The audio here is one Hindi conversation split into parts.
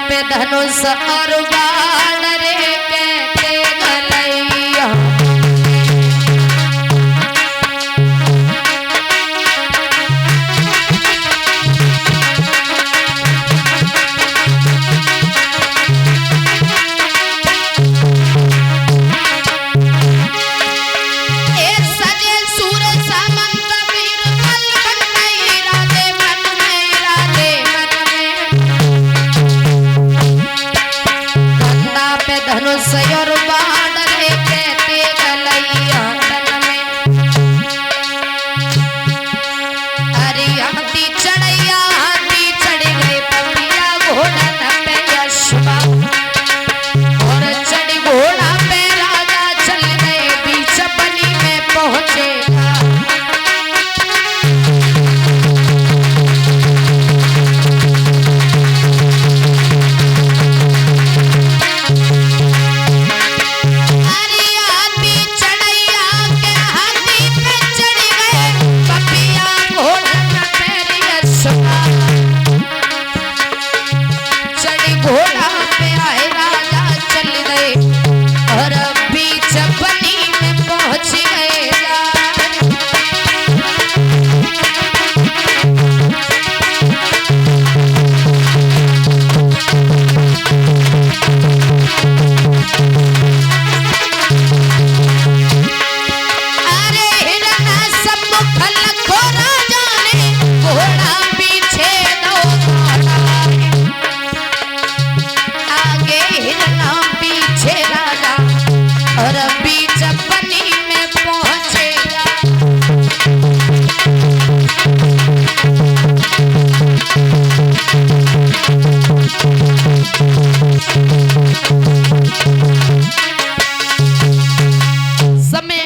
पे धनुष और बाण रे कहते गलैया। धनुष और बाण रे कहते गलैया तन में। अरे हाथी चढ़ैया हाथी चढ़ गए पपिया घोड़ा न पे यशवा। और चढ़ घोड़ा पे राजा चल गए बीच बनी में पहुंचेगा।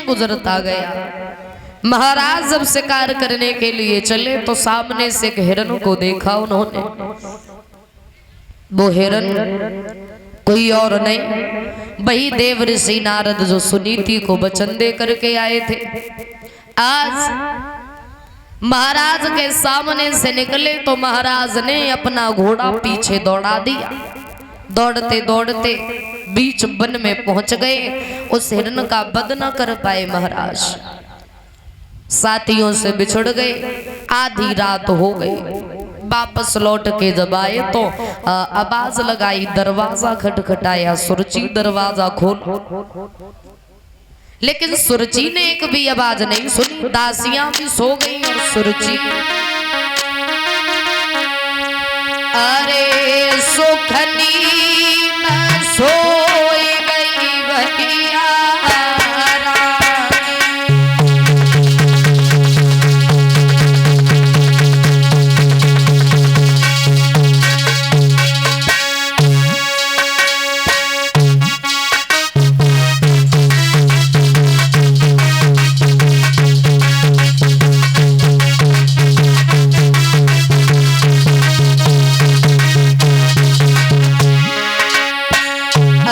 गुजरता गया। महाराज जब शिकार करने के लिए चले तो सामने से एक हिरन को देखा उन्होंने। वो हिरन कोई और नहीं, वही देव ऋषि नारद जो सुनीति को वचन दे करके आए थे। आज महाराज के सामने से निकले तो महाराज ने अपना घोड़ा पीछे दौड़ा दिया। दौड़ते दौड़ते बीच वन में पहुंच गए। उस हिरन का वध न कर पाए महाराज, साथियों से बिछुड़ गए। आधी रात हो गई। वापस लौट के जब आए तो आवाज लगाई, दरवाजा खटखटाया, सुरची दरवाजा खोल। लेकिन सुरची ने एक भी आवाज नहीं सुनी। दासियां भी सो गई और सुरची अरे सुखनी सोई गई भैया।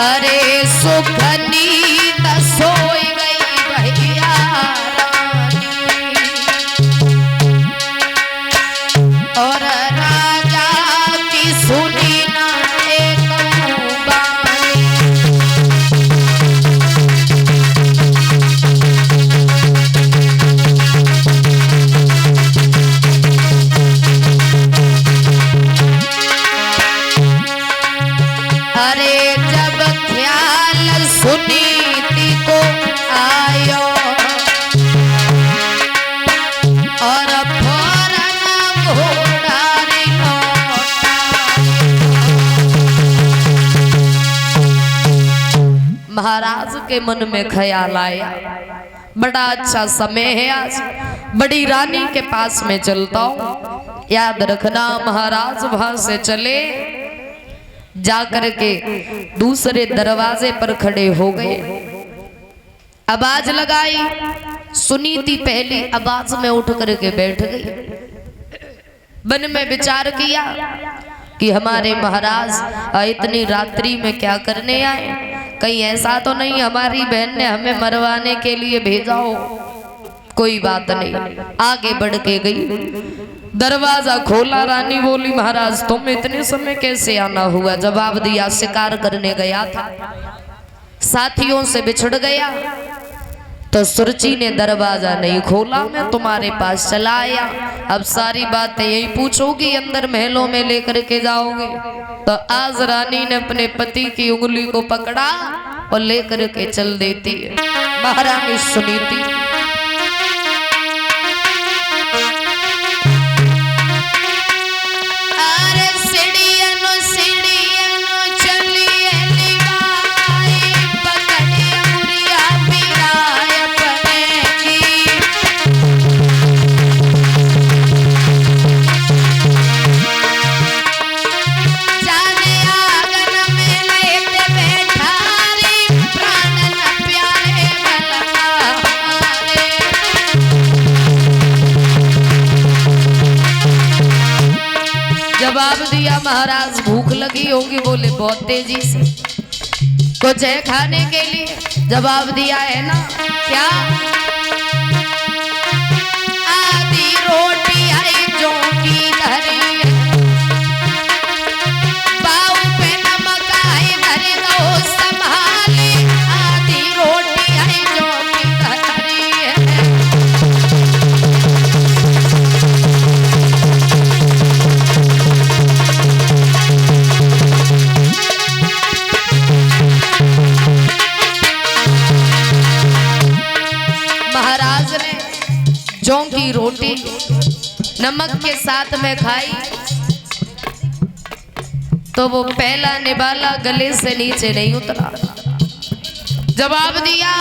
अरे सुखनी सोई गई भैया और राजा की सुनी ना एक बानी। अरे जब ख्याल सुनीति को आयो और फौरन घोड़ा रे लौटा। महाराज के मन में ख्याल आया, बड़ा अच्छा समय है आज, बड़ी रानी के पास में चलता हूँ। याद रखना महाराज वहां से चले, जाकर के दूसरे दरवाजे पर खड़े हो गए। आवाज लगाई, सुनीति पहली आवाज में उठ करके बैठ गई। मन में विचार किया कि हमारे महाराज इतनी रात्रि में क्या करने आए, कहीं ऐसा तो नहीं हमारी बहन ने हमें मरवाने के लिए भेजा हो। कोई बात नहीं, आगे बढ़ के गई। दरवाजा खोला। रानी बोली महाराज तुम इतने समय कैसे आना हुआ? जवाब दिया शिकार करने गया था, साथियों से बिछड़ गया तो सुरची ने दरवाजा नहीं खोला, मैं तुम्हारे पास चला आया। अब सारी बातें यही पूछोगी, अंदर महलों में लेकर के जाओगे। तो आज रानी ने अपने पति की उंगली को पकड़ा और लेकर के चल देती है। महारानी सुनीति जवाब दिया महाराज भूख लगी होगी। बोले बहुत तेजी से कुछ है खाने के लिए? जवाब दिया है ना क्या? आधी रोटी आई जो की धरी, पाव पे नमक आई धरी दो संभाली, आधी रोटी आई जो की धरी है। जौ की रोटी नमक के साथ में खाई तो वो पहला निवाला गले से नीचे नहीं उतरा। जवाब दिया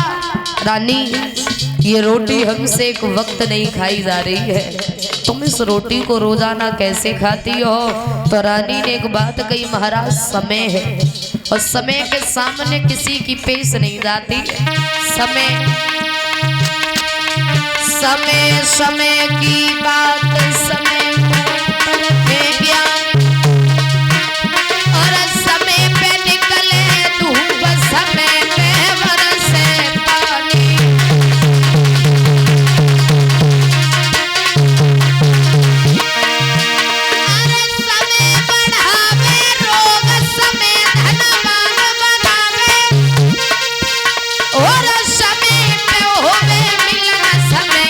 रानी ये रोटी हमसे एक वक्त नहीं खाई जा रही है, तुम इस रोटी को रोजाना कैसे खाती हो? तो रानी ने एक बात कही महाराज समय है और समय के सामने किसी की पेश नहीं जाती। समय समय की बात समय पर ज्ञान, और समय पे निकले धूप समय पे बरसे पानी। अरे समय बढ़ावे रोग, समय धनवान बनावे, और समय पे होवे मिलन समय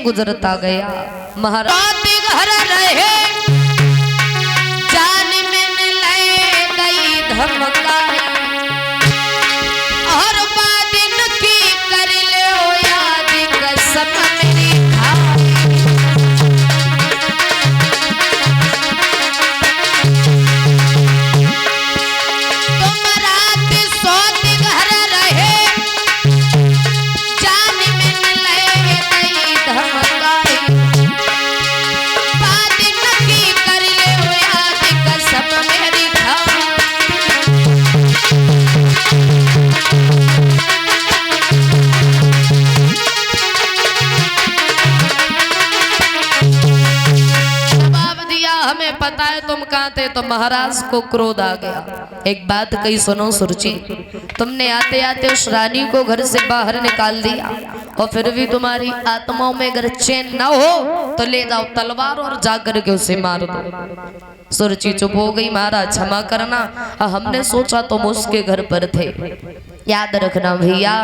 गुजरता गया। महाराज घर रहे जान में ले गई धमका, और कहाँ थे तो महाराज को क्रोध आ गया। एक बात कही सुनो सुरुचि, तुमने आते आते उस रानी को घर से बाहर निकाल दिया और फिर भी तुम्हारी आत्माओं में अगर चैन ना हो तो ले जाओ तलवार और जाकर के उसे मार दो। सुरुचि चुप हो गई। महाराज क्षमा करना, हमने सोचा तुम उसके घर पर थे। याद रखना भैया,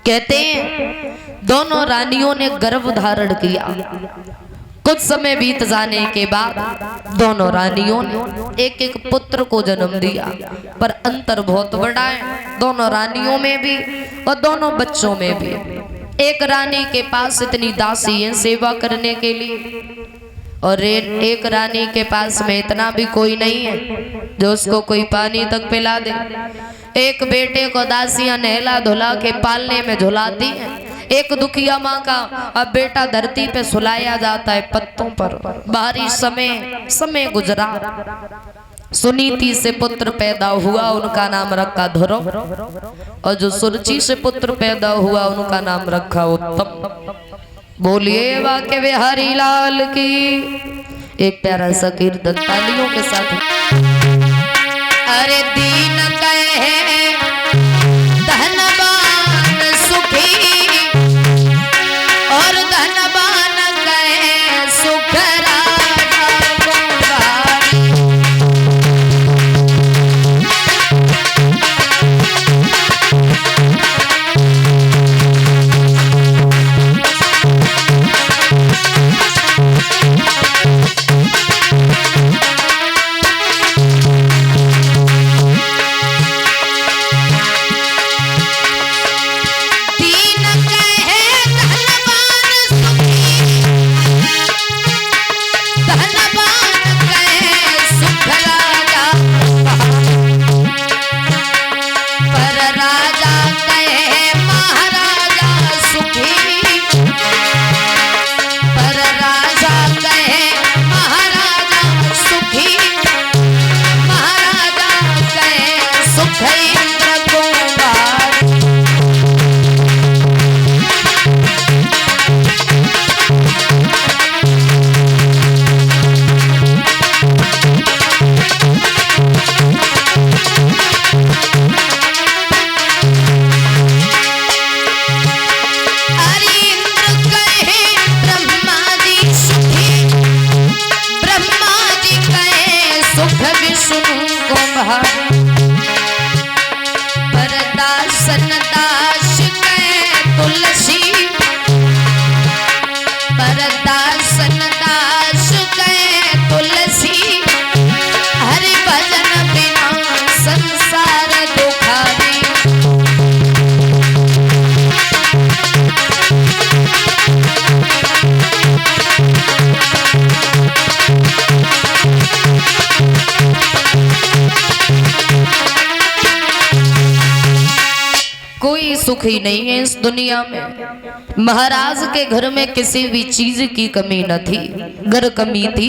कहते हैं दोनों रानियों ने गर्भ धारण किया। कुछ समय बीत जाने के बाद दोनों रानियों ने एक एक पुत्र को जन्म दिया, पर अंतर बहुत बड़ा है दोनों रानियों में भी और दोनों बच्चों में भी। एक रानी के पास इतनी दासी है सेवा करने के लिए, और एक रानी के पास में इतना भी कोई नहीं है जो उसको कोई पानी तक पिला दे। एक बेटे को दासियां नहला धुला के पालने में झुलाती हैं। एक दुखिया माँ का अब बेटा धरती पे सुलाया जाता है पत्तों पर। बारिश समय गुजरा, सुनीति से पुत्र पैदा हुआ, उनका नाम रखा ध्रुव, और जो सुरुचि से पुत्र पैदा हुआ उनका नाम रखा उत्तम। बोलिए वाके बिहारी लाल की। एक प्यारा सा कीर्तन तालियों के साथ। अरे दीन कहे धनवान सुखी और धनवान कहे सुख राजा कुंवारी। कोई सुखी नहीं है इस दुनिया में। महाराज के घर में किसी भी चीज की कमी न थी, अगर कमी थी